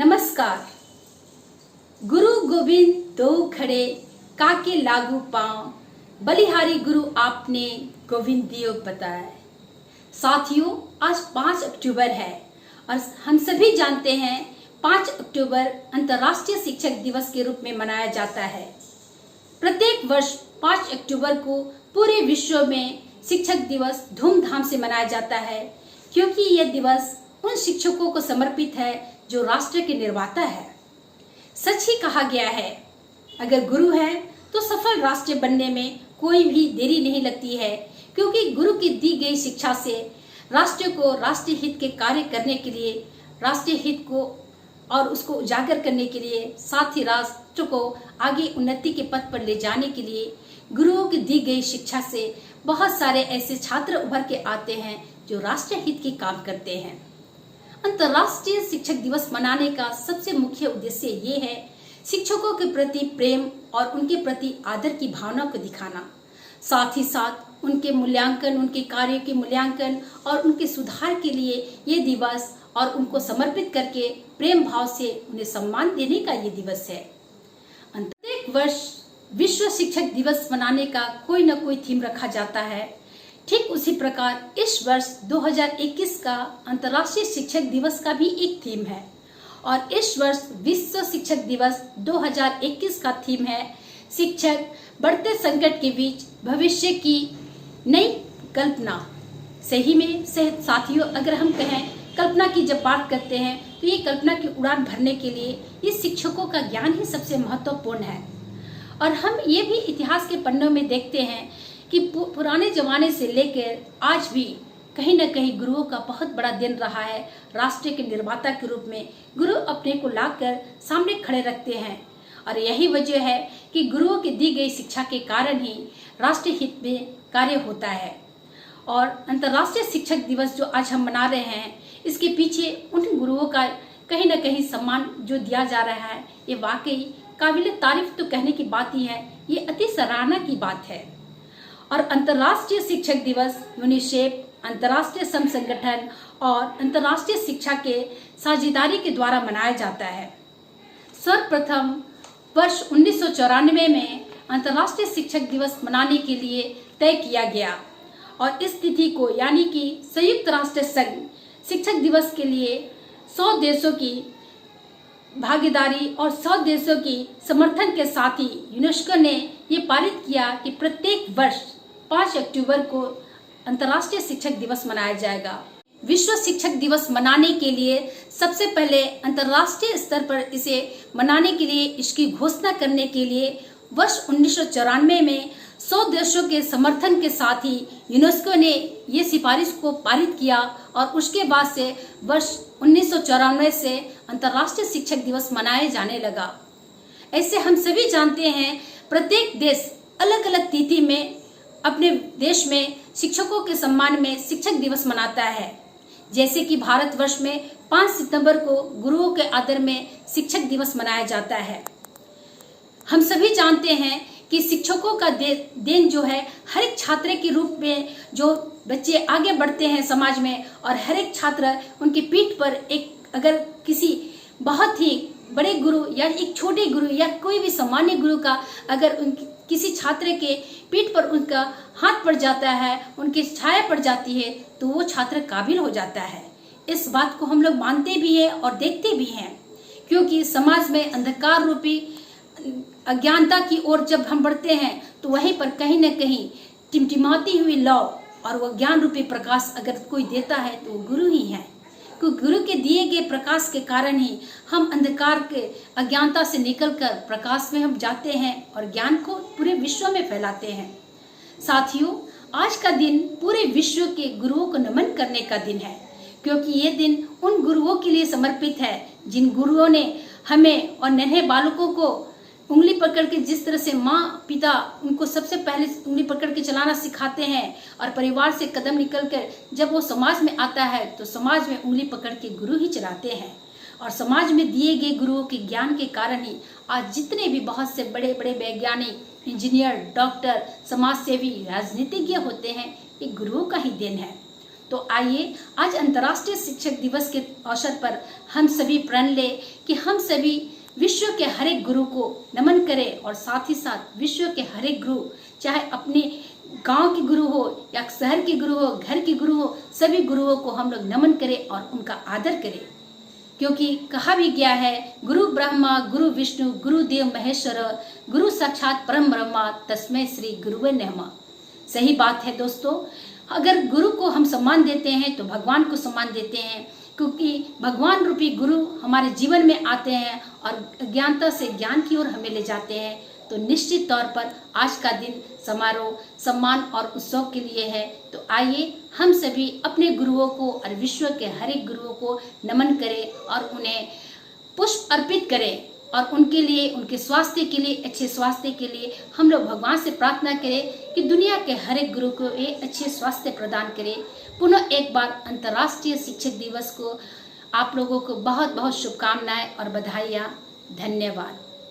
नमस्कार। गुरु गोविंद दो खड़े काके लागू पांव, बलिहारी गुरु आपने गोविंद दियो बताए। साथियों, आज 5 अक्टूबर है और हम सभी जानते हैं 5 अक्टूबर अंतर्राष्ट्रीय शिक्षक दिवस के रूप में मनाया जाता है। प्रत्येक वर्ष 5 अक्टूबर को पूरे विश्व में शिक्षक दिवस धूमधाम से मनाया जाता है, क्योंकि यह दिवस उन शिक्षकों को समर्पित है जो राष्ट्र के निर्माता है। सच ही कहा गया है, अगर गुरु है तो सफल राष्ट्र बनने में कोई भी देरी नहीं लगती है, क्योंकि गुरु की दी गई शिक्षा से राष्ट्र को राष्ट्रीय हित के कार्य करने के लिए, राष्ट्रीय हित को और उसको उजागर करने के लिए, साथ ही राष्ट्र को आगे उन्नति के पथ पर ले जाने के लिए गुरुओं की दी गई शिक्षा से बहुत सारे ऐसे छात्र उभर के आते हैं जो राष्ट्रीय हित के काम करते हैं। अंतर्राष्ट्रीय शिक्षक दिवस मनाने का सबसे मुख्य उद्देश्य ये है, शिक्षकों के प्रति प्रेम और उनके प्रति आदर की भावना को दिखाना, साथ ही साथ उनके मूल्यांकन, उनके कार्य के मूल्यांकन और उनके सुधार के लिए ये दिवस और उनको समर्पित करके प्रेम भाव से उन्हें सम्मान देने का ये दिवस है। प्रत्येक वर्ष विश्व शिक्षक दिवस मनाने का कोई न कोई थीम रखा जाता है। ठीक उसी प्रकार इस वर्ष 2021 का अंतर्राष्ट्रीय शिक्षक दिवस का भी एक थीम है और इस वर्ष विश्व शिक्षक दिवस 2021 का थीम है, शिक्षक बढ़ते संकट के बीच भविष्य की नई कल्पना। सही में साथियों, अगर हम कहें कल्पना की जब बात करते हैं तो ये कल्पना की उड़ान भरने के लिए ये शिक्षकों का ज्ञान ही सबसे महत्वपूर्ण है। और हम ये भी इतिहास के पन्नों में देखते हैं कि पुराने जमाने से लेकर आज भी कहीं न कहीं गुरुओं का बहुत बड़ा दिन रहा है। राष्ट्र के निर्माता के रूप में गुरु अपने को लाकर सामने खड़े रखते हैं और यही वजह है कि गुरुओं की दी गई शिक्षा के कारण ही राष्ट्रीय हित में कार्य होता है। और अंतर्राष्ट्रीय शिक्षक दिवस जो आज हम मना रहे हैं, इसके पीछे उन गुरुओं का कहीं न कहीं सम्मान जो दिया जा रहा है, ये वाकई काबिल तारीफ तो कहने की बात ही है, ये अति सराहना की बात है। और अंतर्राष्ट्रीय शिक्षक दिवस यूनिसेफ, अंतर्राष्ट्रीय श्रम संगठन और अंतर्राष्ट्रीय शिक्षा के साझेदारी के द्वारा मनाया जाता है। सर्वप्रथम वर्ष 1994 में अंतर्राष्ट्रीय शिक्षक दिवस मनाने के लिए तय किया गया और इस तिथि को यानी कि संयुक्त राष्ट्र संघ शिक्षक दिवस के लिए 100 देशों की भागीदारी और 100 देशों की समर्थन के साथ ही यूनेस्को ने ये पारित किया कि प्रत्येक वर्ष 5 अक्टूबर को अंतर्राष्ट्रीय शिक्षक दिवस मनाया जाएगा। विश्व शिक्षक दिवस मनाने के लिए सबसे पहले अंतर्राष्ट्रीय स्तर पर इसे मनाने के लिए, इसकी घोषणा करने के लिए वर्ष 1994 में 100 देशों के समर्थन के साथ ही यूनेस्को ने ये सिफारिश को पारित किया और उसके बाद से वर्ष 1994 से अंतर्राष्ट्रीय शिक्षक दिवस मनाए जाने लगा। ऐसे हम सभी जानते हैं, प्रत्येक देश अलग अलग तिथि में अपने देश में शिक्षकों के सम्मान में शिक्षक दिवस मनाता है। जैसे कि भारतवर्ष में 5 सितंबर को गुरुओं के आदर में शिक्षक दिवस मनाया जाता है। हम सभी जानते हैं कि शिक्षकों का देन जो है, हर एक छात्र के रूप में जो बच्चे आगे बढ़ते हैं समाज में, और हर एक छात्र उनकी पीठ पर एक, अगर किसी बहुत ही बड़े गुरु या एक छोटे गुरु या कोई भी सामान्य गुरु का अगर उनकी किसी छात्र के पीठ पर उनका हाथ पड़ जाता है, उनकी छाया पड़ जाती है, तो वो छात्र काबिल हो जाता है। इस बात को हम लोग मानते भी हैं और देखते भी हैं, क्योंकि समाज में अंधकार रूपी अज्ञानता की ओर जब हम बढ़ते हैं तो वहीं पर कहीं न कहीं टिमटिमाती हुई लौ और वो ज्ञान रूपी प्रकाश अगर कोई देता है तो वो गुरु ही है। क्योंकि गुरु के दिए गए प्रकाश के कारण ही हम अंधकार के अज्ञानता से निकलकर प्रकाश में हम जाते हैं और ज्ञान को पूरे विश्व में फैलाते हैं। साथियों, आज का दिन पूरे विश्व के गुरुओं को नमन करने का दिन है, क्योंकि ये दिन उन गुरुओं के लिए समर्पित है जिन गुरुओं ने हमें और नन्हे बालकों को उंगली पकड़ के, जिस तरह से माँ पिता उनको सबसे पहले उंगली पकड़ के चलाना सिखाते हैं और परिवार से कदम निकलकर जब वो समाज में आता है तो समाज में उंगली पकड़ के गुरु ही चलाते हैं। और समाज में दिए गए गुरुओं के ज्ञान के कारण ही आज जितने भी बहुत से बड़े बड़े वैज्ञानिक, इंजीनियर, डॉक्टर, समाज सेवी, राजनीतिज्ञ होते हैं, ये गुरुओं का ही देन है। तो आइए आज अंतर्राष्ट्रीय शिक्षक दिवस के अवसर पर हम सभी प्रण ले कि हम सभी विश्व के हर एक गुरु को नमन करें और साथ ही साथ विश्व के हर एक गुरु, चाहे अपने गांव के गुरु हो या शहर के गुरु हो, घर के गुरु हो, सभी गुरुओं को हम लोग नमन करें और उनका आदर करें। क्योंकि कहा भी गया है, गुरु ब्रह्मा गुरु विष्णु गुरुदेव महेश्वर, गुरु साक्षात परम ब्रह्मा तस्मै श्री गुरुवे नमः। सही बात है दोस्तों, अगर गुरु को हम सम्मान देते हैं तो भगवान को सम्मान देते हैं, क्योंकि भगवान रूपी गुरु हमारे जीवन में आते हैं और अज्ञानता से ज्ञान की ओर हमें ले जाते हैं। तो निश्चित तौर पर आज का दिन समारोह, सम्मान और उत्सव के लिए है। तो आइए हम सभी अपने गुरुओं को और विश्व के हर एक गुरुओं को नमन करें और उन्हें पुष्प अर्पित करें और उनके लिए, उनके स्वास्थ्य के लिए, अच्छे स्वास्थ्य के लिए हम लोग भगवान से प्रार्थना करें कि दुनिया के हर एक गुरु को एक अच्छे स्वास्थ्य प्रदान करें। पुनः एक बार अंतर्राष्ट्रीय शिक्षक दिवस को आप लोगों को बहुत बहुत शुभकामनाएं और बधाइयाँ। धन्यवाद।